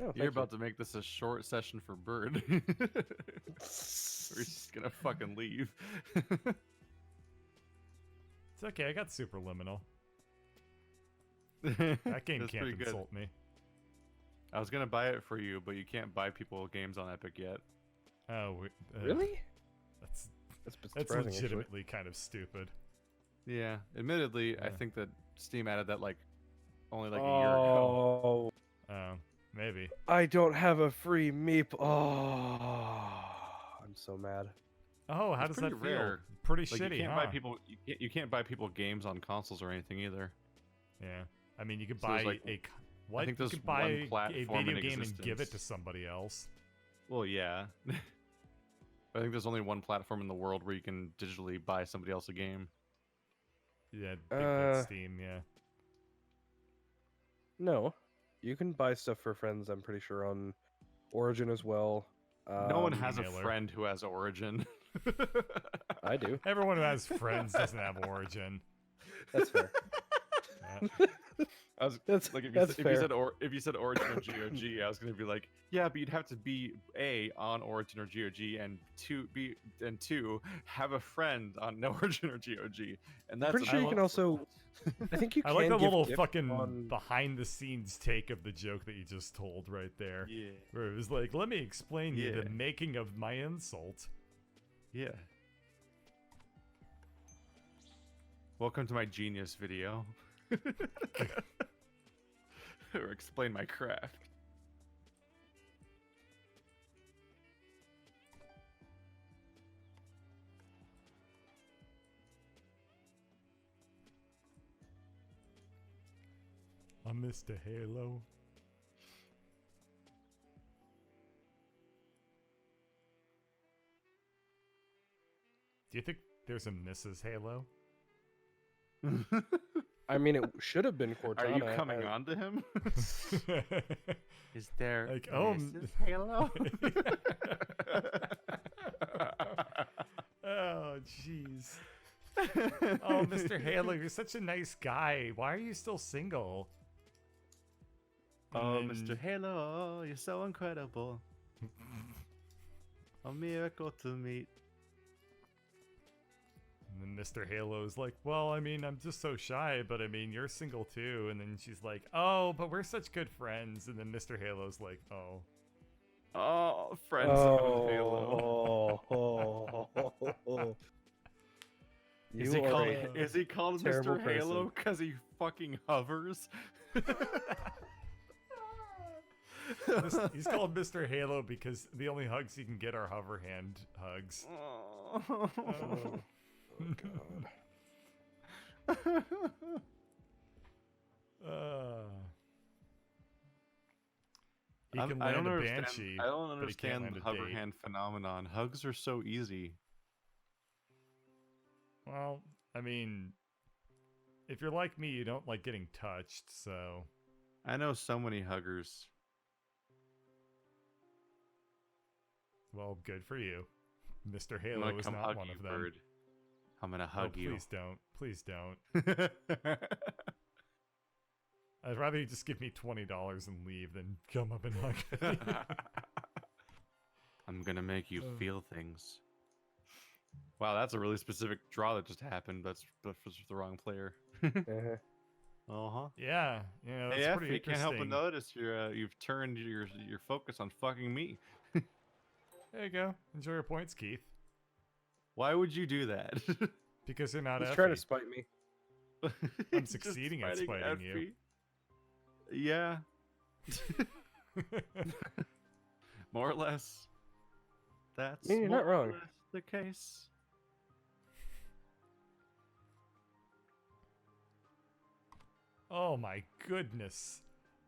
S2: Oh,
S1: You're about to make this a short session for Bird. We're just gonna fucking leave.
S3: It's okay. I got Superliminal. That game
S1: That's
S3: can't
S1: pretty good.
S3: insult me.
S1: I was gonna buy it for you, but you can't buy people games on Epic yet.
S3: Oh,
S2: Really?
S3: That's
S2: That's
S3: legitimately
S2: surprising,
S3: kind of stupid.
S1: Yeah, admittedly, I
S3: Yeah.
S1: think that Steam added that like only like a year ago.
S2: Oh,
S3: Oh, maybe.
S2: I don't have a free Meep. Oh, I'm so mad.
S3: Oh, how
S1: It's
S3: does that
S1: pretty rare.
S3: feel? Pretty
S1: Like
S3: shitty,
S1: you can't
S3: huh?
S1: buy people. You can't buy people games on consoles or anything either.
S3: Yeah. I mean, you could
S1: So there's,
S3: buy
S1: like,
S3: a what?
S1: think
S3: you
S1: there's
S3: could buy
S1: one
S3: a
S1: platform
S3: video
S1: in
S3: game and give it to
S1: existence.
S3: somebody else.
S1: Well, yeah. I think there's only one platform in the world where you can digitally buy somebody else a game.
S3: Yeah, that's Steam. Yeah.
S2: No, you can buy stuff for friends. I'm pretty sure on Origin as well.
S1: No one has a
S3: Emailer.
S1: friend who has Origin.
S2: I do.
S3: Everyone who has friends doesn't have Origin.
S2: That's fair.
S1: I was
S2: That's
S1: like, if
S2: that's
S1: you
S2: fair.
S1: said if you said Origin or GOG, I was gonna be like, yeah, but you'd have to be A, on Origin or GOG, and two have a friend on no Origin or GOG, and that's
S2: Pretty sure you can also. I think you
S3: I
S2: can.
S3: like the
S2: give
S3: little
S2: gifts
S3: fucking
S2: on-
S3: behind the scenes take of the joke that you just told right there.
S1: Yeah,
S3: Where it was like, let me explain you
S1: Yeah.
S3: the making of my insult.
S1: yeah. Welcome to my genius video. Or explain my craft.
S3: I'm Mr. Halo. Do you think there's a Mrs. Halo?
S2: I mean, it should have been Cortana.
S1: Are you coming on to him? Is there
S3: Like, oh,
S1: Mrs. Halo?
S3: Oh, jeez. Oh, Mr. Halo, you're such a nice guy. Why are you still single?
S1: Oh,
S3: And
S1: Mr.
S3: then-
S1: Halo, you're so incredible. A miracle to meet.
S3: And then Mr. Halo's like, well, I mean, I'm just so shy, but I mean, you're single too. And then she's like, oh, but we're such good friends. And then Mr. Halo's like, oh.
S1: Oh, friends of Halo.
S2: Oh.
S1: Is
S2: You
S1: he
S2: are
S1: called?
S2: a
S1: Is he called
S2: terrible
S1: Mr. Halo
S2: person.
S1: because he fucking hovers?
S3: He's called Mr. Halo because the only hugs he can get are hover hand hugs.
S1: Oh.
S2: Oh, God.
S3: He can
S1: I
S3: land
S1: don't
S3: a
S1: understand.
S3: banshee.
S1: I don't
S3: but he can't
S1: understand
S3: land
S1: the
S3: a
S1: hover
S3: date.
S1: hand phenomenon. Hugs are so easy.
S3: Well, I mean, if you're like me, you don't like getting touched, so
S1: I know so many huggers.
S3: well, good for you. Mr.
S1: I'm
S3: Halo
S1: gonna
S3: is
S1: come
S3: not
S1: hug
S3: one
S1: you,
S3: of them.
S1: Bird. I'm gonna
S3: Oh,
S1: hug you.
S3: please don't. Please don't. I'd rather you just give me $20 and leave than come up and hug me.
S1: I'm gonna make you
S3: Oh.
S1: feel things. Wow, that's a really specific draw that just happened. But for the wrong player.
S2: Uh-huh.
S1: Uh-huh.
S3: Yeah, you know, that's
S1: Hey, F,
S3: pretty
S1: you can't help but
S3: interesting.
S1: notice you've turned your focus on fucking me.
S3: There you go. Enjoy your points, Keith.
S1: Why would you do that?
S3: Because you're not
S2: He's
S3: Effie.
S2: trying to spite me.
S3: I'm
S1: Just
S3: succeeding at
S1: spiting
S3: spiting you.
S1: Effie. Yeah, more or less. That's
S2: Yeah, you're not
S1: more or
S2: wrong.
S1: less the case.
S3: Oh my goodness.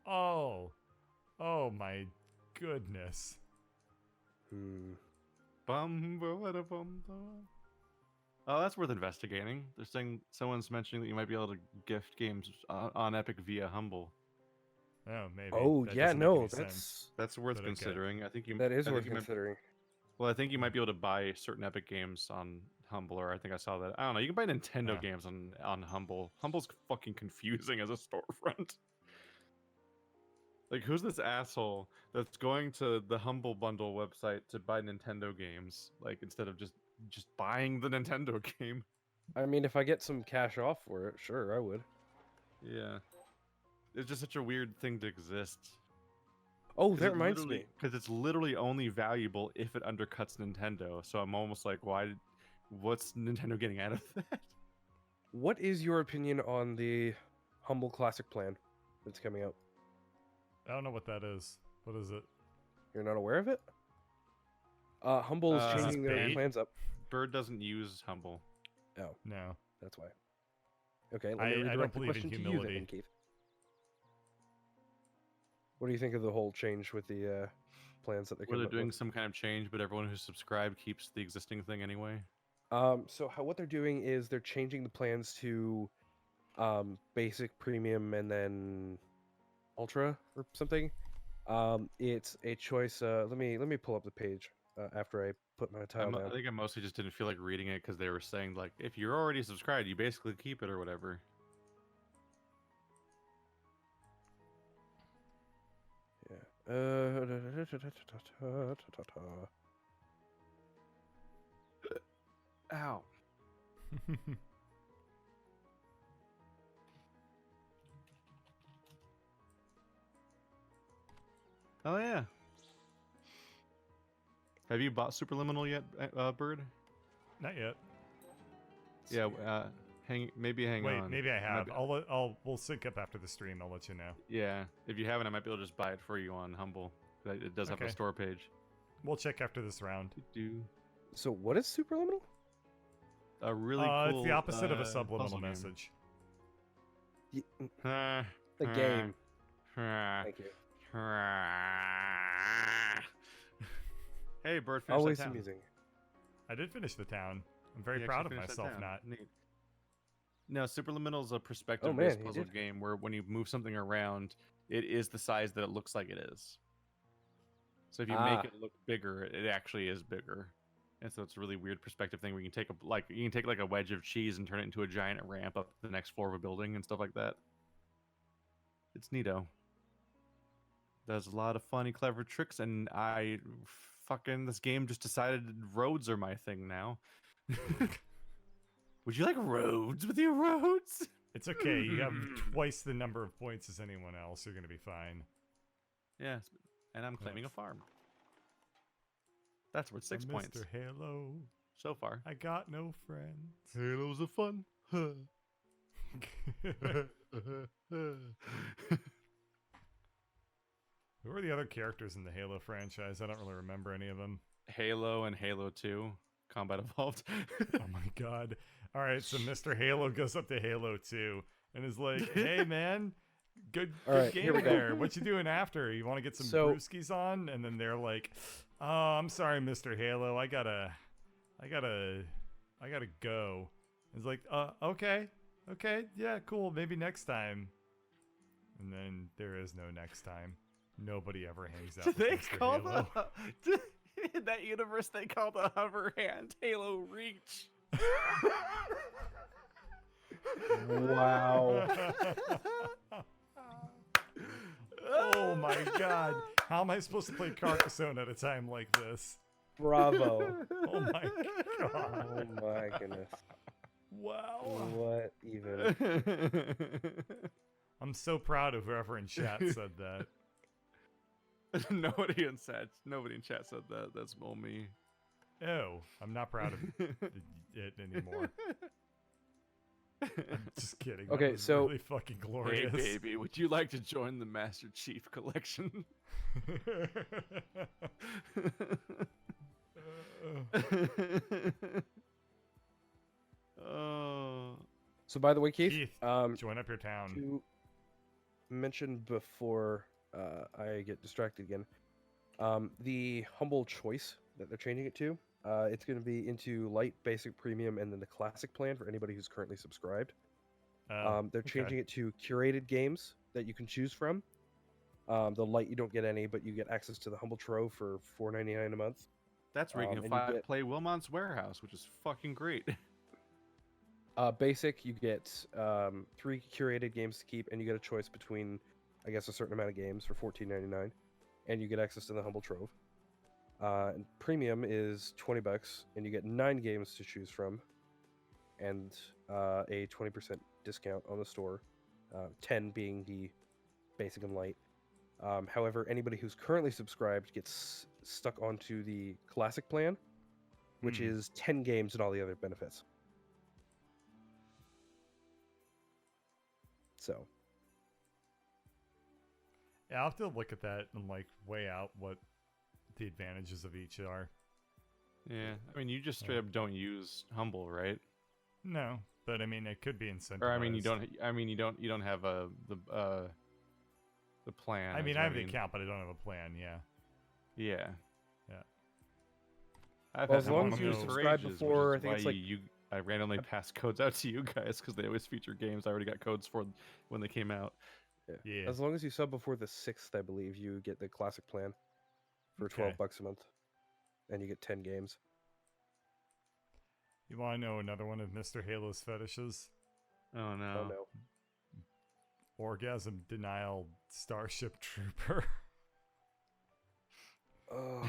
S3: Oh. Oh my goodness.
S1: Bum, ba-da, bum, ba. Oh, that's worth investigating. They're saying someone's mentioning that you might be able to gift games on Epic via Humble.
S3: Oh, maybe.
S2: Oh
S3: That
S2: yeah,
S3: doesn't make
S2: no,
S3: any sense.
S1: That's worth
S3: But okay.
S1: considering. I think you.
S2: that is
S1: I
S2: worth
S1: think you might,
S2: considering.
S1: well, I think you might be able to buy certain Epic games on Humble, or I think I saw that. I don't know. You can buy Nintendo
S3: Huh.
S1: games on Humble. Humble's fucking confusing as a storefront. Like, who's this asshole that's going to the Humble Bundle website to buy Nintendo games, like instead of just buying the Nintendo game?
S2: I mean, if I get some cash off for it, sure, I would.
S1: Yeah, it's just such a weird thing to exist.
S2: Oh, that reminds me.
S1: Because it's literally only valuable if it undercuts Nintendo. So I'm almost like, what's Nintendo getting out of that?
S2: What is your opinion on the Humble Classic plan that's coming out?
S3: I don't know what that is. What is it?
S2: You're not aware of it? Humble is
S1: Is this
S2: changing their
S3: bait?
S2: plans up.
S1: Bird doesn't use Humble.
S2: Oh,
S3: No.
S2: that's why. Okay, let me
S3: I don't
S2: redirect the
S3: believe in
S2: question to you
S3: humility.
S2: then, Keith. What do you think of the whole change with the plans that they're
S1: Where
S2: coming
S1: they're
S2: up
S1: doing
S2: with?
S1: some kind of change, but everyone who's subscribed keeps the existing thing anyway.
S2: So what they're doing is they're changing the plans to basic, premium, and then ultra or something. It's a choice. Let me pull up the page after I put my tile
S1: I
S2: down.
S1: think I mostly just didn't feel like reading it because they were saying like, if you're already subscribed, you basically keep it or whatever.
S2: Yeah.
S1: Ow. Oh yeah. Have you bought Superliminal yet, Bird?
S3: Not yet.
S1: Yeah. Maybe hang
S3: Wait,
S1: on.
S3: maybe I
S1: Might
S3: have.
S1: be-
S3: We'll sync up after the stream. I'll let you know.
S1: Yeah. If you haven't, I might be able to just buy it for you on Humble. It does have a
S3: Okay.
S1: store page.
S3: We'll check after this round.
S1: Do
S2: So what is superliminal?
S1: a really cool.
S3: It's the opposite of a
S1: puzzle
S3: subliminal
S1: game.
S3: message.
S2: The game. Thank you.
S1: Hey, Bird, finish
S2: Always
S1: that town.
S2: amusing.
S3: I did finish the town. I'm very
S1: You
S3: proud
S1: actually
S3: of
S1: finished that
S3: myself.
S1: town.
S3: Not.
S1: Neat. No, Superliminal is a perspective-based
S2: Oh, man, you
S1: puzzle
S2: did.
S1: game where when you move something around, it is the size that it looks like it is. So if you make it look bigger, it actually is bigger. And so it's a really weird perspective thing where you can take like a wedge of cheese and turn it into a giant ramp up the next floor of a building and stuff like that. It's neato. Does a lot of funny, clever tricks, and this game just decided roads are my thing now. Would you like roads with your roads?
S3: It's okay. You have twice the number of points as anyone else. You're gonna be fine.
S1: Yes, and I'm claiming a farm. That's worth 6 points
S3: Mr. Halo,
S1: so far.
S3: I got no friends.
S1: Halo's a fun.
S3: Who are the other characters in the Halo franchise? I don't really remember any of them.
S1: Halo and Halo 2 Combat Evolved.
S3: Oh my god. Alright, so Mr. Halo goes up to Halo 2 and is like, hey man, good
S2: Alright,
S3: game
S2: here we go.
S3: there. What you doing after? You want to get some
S2: So-
S3: brewskis on? And then they're like, oh, I'm sorry, Mr. Halo. I gotta go. It's like, okay. Okay, yeah, cool. Maybe next time. And then there is no next time. Nobody ever hangs out
S1: Do
S3: with
S1: they
S3: Mr.
S1: call
S3: Halo.
S1: in that universe they call the hover hand Halo Reach?
S2: Wow.
S3: Oh my god. How am I supposed to play Carcassonne at a time like this?
S2: Bravo.
S3: Oh my
S2: Oh
S3: god.
S2: my goodness.
S3: Wow.
S2: What even?
S3: I'm so proud of whoever in chat said that.
S1: Nobody in chat said that. That's all me.
S3: Ew. I'm not proud of it anymore. I'm just kidding. That
S2: Okay,
S3: was
S2: so-
S3: really fucking
S1: Hey
S3: glorious.
S1: baby, would you like to join the Master Chief Collection? Oh.
S2: So by the way, Keith,
S3: Keith, join up your town.
S2: mention before I get distracted again, the humble choice that they're changing it to, it's going to be into light, basic, premium, and then the classic plan for anybody who's currently subscribed. They're changing it to curated games that you can choose from. The light, you don't get any, but you get access to the humble trove for $4.99 a month.
S1: That's where you can
S2: and you get-
S1: play Wilmot's Warehouse, which is fucking great.
S2: Basic, you get 3 curated games to keep, and you get a choice between, I guess, a certain amount of games for $14.99, and you get access to the humble trove. And premium is $20, and you get 9 games to choose from, and a 20% discount on the store, 10 being the basic and light. However, anybody who's currently subscribed gets stuck onto the classic plan, which is 10 games and all the other benefits. So,
S3: Yeah, I'll have to look at that and like weigh out what the advantages of each are.
S1: Yeah, I mean, you just straight up don't use Humble, right?
S3: No, but I mean, it could be incentivized.
S1: Or I mean, you don't. I mean, you don't have the plan.
S3: I mean,
S1: is
S3: I
S1: what
S3: have the account, but I don't have a plan. Yeah.
S1: Yeah.
S3: Yeah.
S1: I've
S2: Well,
S1: had
S2: as long
S3: as
S1: Humble
S3: you
S1: for
S2: subscribe
S1: ages,
S2: before,
S1: which is
S2: I think it's
S1: why
S2: like-
S1: I randomly pass codes out to you guys because they always feature games I already got codes for when they came out.
S3: Yeah.
S2: as long as you sub before the 6th, I believe, you get the classic plan for
S3: Okay.
S2: $12 a month, and you get 10 games.
S3: You want to know another one of Mr. Halo's fetishes?
S1: Oh no.
S2: Oh no.
S3: Orgasm denial Starship Trooper.
S2: Oh.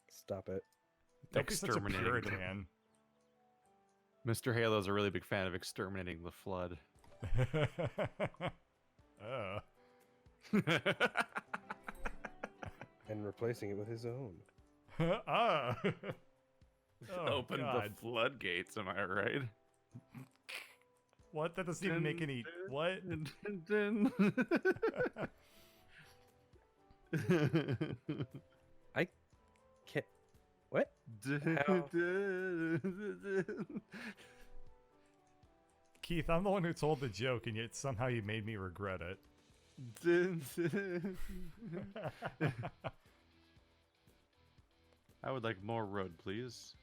S2: Stop it.
S3: Don't be such a
S1: Exterminating them.
S3: Puritan.
S1: Mr. Halo's a really big fan of exterminating the flood.
S2: And replacing it with his own.
S3: Ah. Oh,
S1: Open
S3: God.
S1: the floodgates, am I right?
S3: What? That doesn't even make any. What?
S2: I can't. What? How?
S3: Keith, I'm the one who told the joke, and yet somehow you made me regret it.
S1: I would like more road, please.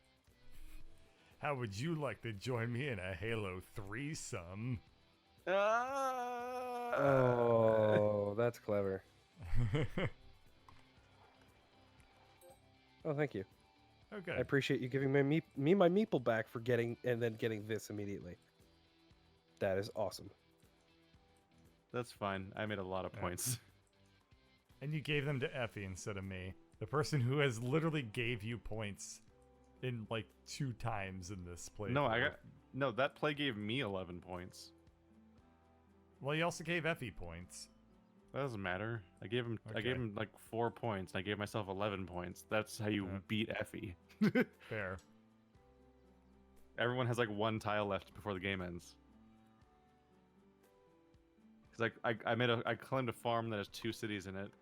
S3: How would you like to join me in a Halo threesome?
S2: Oh, that's clever. Oh, thank you.
S3: Okay.
S2: I appreciate you giving me my meeple back for getting this immediately. That is awesome.
S1: That's fine. I made a lot of
S3: Yeah.
S1: points.
S3: And you gave them to Effie instead of me. The person who has literally gave you points in like 2 times in this play.
S1: No, that play gave me 11 points.
S3: Well, you also gave Effie points.
S1: That doesn't matter. I gave him
S3: Okay.
S1: like 4 points, and I gave myself 11 points. That's how you
S3: Yeah.
S1: beat Effie.
S3: Fair.
S1: Everyone has like 1 tile left before the game ends. Cause I claimed a farm that has 2 cities in it,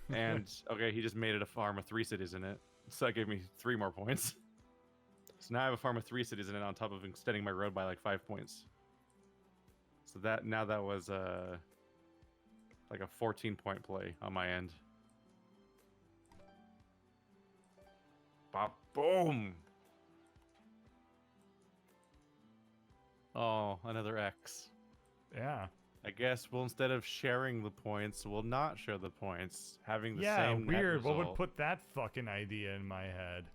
S1: and okay, he just made it a farm with 3 cities in it, so that gave me 3 more points. So now I have a farm with 3 cities in it on top of extending my road by like 5 points. So that was like a 14-point play on my end. Bop, boom. Oh, another X.
S3: Yeah.
S1: I guess we'll, instead of sharing the points, we'll not share the points, having the
S3: Yeah,
S1: same net
S3: weird. What would
S1: result.
S3: put that fucking idea in my head?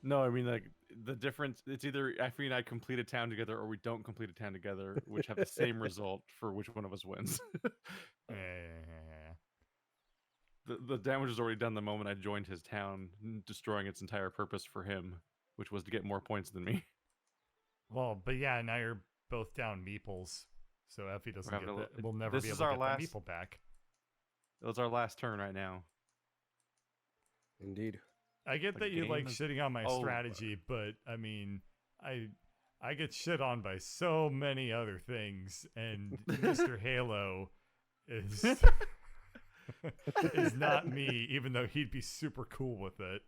S1: No, I mean, like, the difference, it's either Effie and I complete a town together or we don't complete a town together, which have the same result for which one of us wins.
S3: Yeah.
S1: The damage was already done the moment I joined his town, destroying its entire purpose for him, which was to get more points than me.
S3: Well, but yeah, now you're both down Meeples, so Effie doesn't
S1: having
S3: get
S1: a
S3: that.
S1: li-
S3: We'll never
S1: this
S3: be
S1: is
S3: able to
S1: our
S3: get
S1: last-
S3: that Meeple back.
S1: It was our last turn right now.
S2: Indeed.
S3: I get
S1: The
S3: that you like
S1: game is
S3: shitting on my
S1: over.
S3: strategy, but I mean, I get shit on by so many other things, and Mr. Halo is is not me, even though he'd be super cool with it.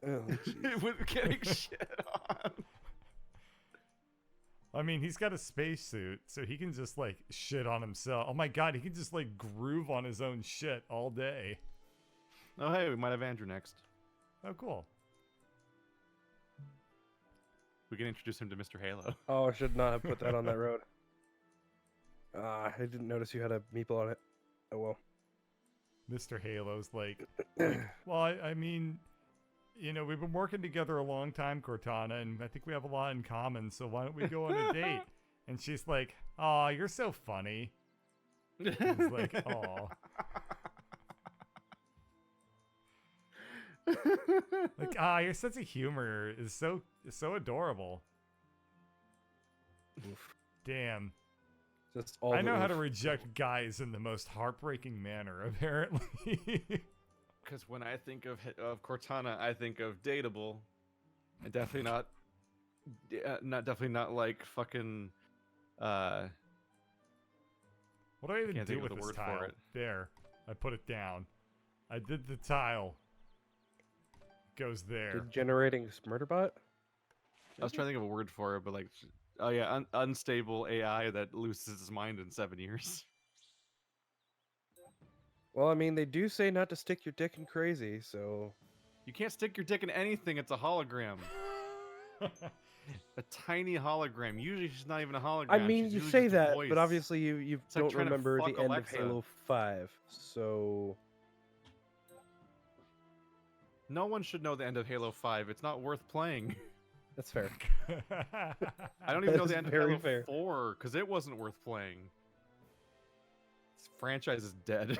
S2: Oh, jeez.
S1: With getting shit on.
S3: I mean, he's got a spacesuit, so he can just like shit on himself. Oh my god, he can just like groove on his own shit all day.
S1: Oh, hey, we might have Andrew next.
S3: Oh, cool.
S1: We can introduce him to Mr. Halo.
S2: Oh, I should not have put that on that road. I didn't notice you had a meeple on it. Oh well.
S3: Mr. Halo's like well, I mean, you know, we've been working together a long time, Cortana, and I think we have a lot in common, so why don't we go on a date? And she's like, "Aw, you're so funny." He's like, "Aw." Like, your sense of humor is so adorable. Damn.
S2: Just all
S3: I
S2: the
S3: know how to
S2: oof.
S3: reject guys in the most heartbreaking manner, apparently.
S1: Because when I think of Cortana, I think of dateable, and definitely not like fucking.
S3: What do I even
S1: Can't
S3: do
S1: think of
S3: with
S1: the
S3: this
S1: word for
S3: tile?
S1: it.
S3: There, I put it down. I did the tile. Goes there.
S2: Generating Murderbot?
S1: I was trying to think of a word for it, but like, oh yeah, unstable AI that loses its mind in 7 years.
S2: Well, I mean, they do say not to stick your dick in crazy, so
S1: You can't stick your dick in anything. It's a hologram. A tiny hologram. Usually she's not even a hologram.
S2: I mean,
S1: she's
S2: you
S1: usually
S2: say
S1: just a
S2: that,
S1: voice.
S2: but obviously you
S1: like
S2: don't
S1: trying to
S2: remember the
S1: fuck
S2: end
S1: Alexa.
S2: of Halo 5, so
S1: No one should know the end of Halo 5. It's not worth playing.
S2: that's fair.
S1: I don't even know
S2: That
S1: the
S2: is
S1: end of
S2: very
S1: Halo
S2: fair.
S1: 4 because it wasn't worth playing. This franchise is dead.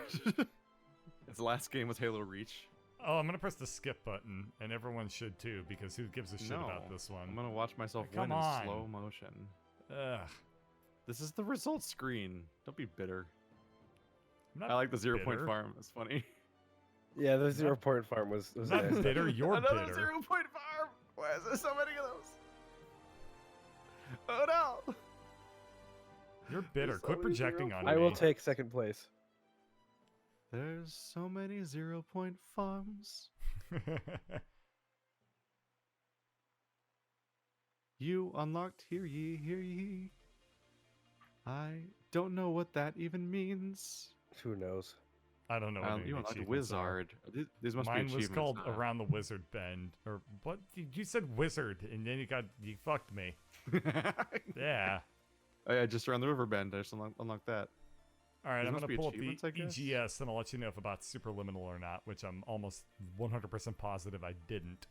S1: Its last game was Halo Reach.
S3: Oh, I'm gonna press the skip button, and everyone should too, because who gives a shit about this one?
S1: I'm gonna watch myself
S3: Come
S1: win
S3: on.
S1: in slow motion.
S3: Ugh.
S1: This is the results screen. Don't be bitter.
S3: I'm not
S1: I like the 0 point
S3: bitter.
S1: farm. It's funny.
S2: Yeah, the 0 point farm was
S3: Not
S2: nice.
S3: bitter, you're
S1: Another
S3: bitter.
S1: 0 point farm. Why is there so many of those? Oh no!
S3: You're bitter.
S1: There's so
S3: Quit
S1: many 0
S3: projecting on
S1: points.
S2: I will
S3: me.
S2: take second place.
S1: There's so many 0 point farms. You unlocked, hear ye, hear ye. I don't know what that even means.
S2: Who knows?
S3: I don't know what any of
S1: You
S3: the
S1: unlocked
S3: achievements are.
S1: Wizard. These must
S3: Mine
S1: be
S3: was
S1: achievements.
S3: called
S1: huh?
S3: Around the Wizard Bend, or what? You said wizard, and then you fucked me. Yeah.
S1: Oh, yeah, just around the river bend. I just unlocked that.
S3: All right,
S1: These
S3: I'm
S1: must
S3: gonna
S1: be
S3: pull up the
S1: achievements, I guess?
S3: EGS, and I'll let you know if it's superliminal or not, which I'm almost 100% positive I didn't.